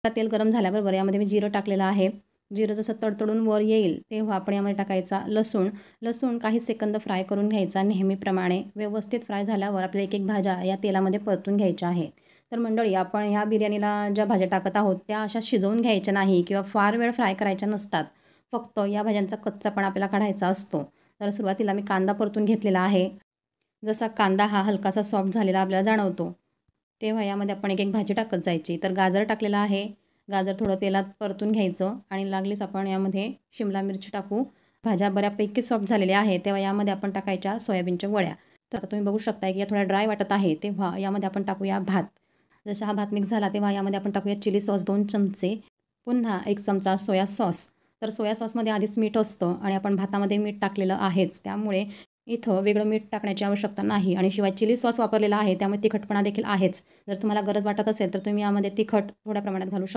तेल गरम झाल्याबरोबर यामध्ये मी जिरं टाकलेलं आहे. जिरं जसं तडतडून वर येईल तेव्हा आपण यामध्ये टाकायचा लसूण काही सेकंद फ्राय करून घ्यायचा नेहमीप्रमाणे. व्यवस्थित फ्राय झाल्यावर आपल्या एक भाज्या या तेलामध्ये परतून घ्यायच्या आहेत. तर मंडळी, आपण ह्या बिर्याणीला ज्या भाज्या टाकत आहोत त्या अशा शिजवून घ्यायच्या नाही किंवा फार वेळ फ्राय करायच्या नसतात. फक्त या भाज्यांचा कच्चापणा आपल्याला काढायचा असतो. तर सुरुवातीला मी कांदा परतून घेतलेला आहे. जसा कांदा हा हलकासा सॉफ्ट झालेला आपल्याला जाणवतो, तेव्हा यामध्ये आपण एक भाजी टाकत जायची. तर गाजर टाकलेला आहे. गाजर थोडं तेलात परतून घ्यायचं आणि लागलीच आपण यामध्ये शिमला मिरची टाकू. भाज्या बऱ्यापैकी सॉफ्ट झालेल्या आहेत, तेव्हा यामध्ये आपण टाकायच्या सोयाबीनच्या वड्या. तर आता तुम्ही बघू शकता की या थोड्या ड्राय वाटत आहे, तेव्हा यामध्ये आपण टाकूया भात. जसा हा भात मिक्स झाला तेव्हा यामध्ये आपण टाकूया चिली सॉस 2 चमचे. पुन्हा 1 चमचा सोया सॉस. तर सोया सॉसमध्ये आधीच मीठ असतं आणि आपण भातामध्ये मीठ टाकलेलं आहेच, त्यामुळे इथं वेगळं मीठ टाकण्याची आवश्यकता नाही. आणि शिवाय चिली सॉस वापरलेला आहे, त्यामुळे तिखटपणा देखील आहेच. जर तुम्हाला गरज वाटत असेल तर तुम्ही यामध्ये तिखट थोड्या प्रमाणात घालू शकता.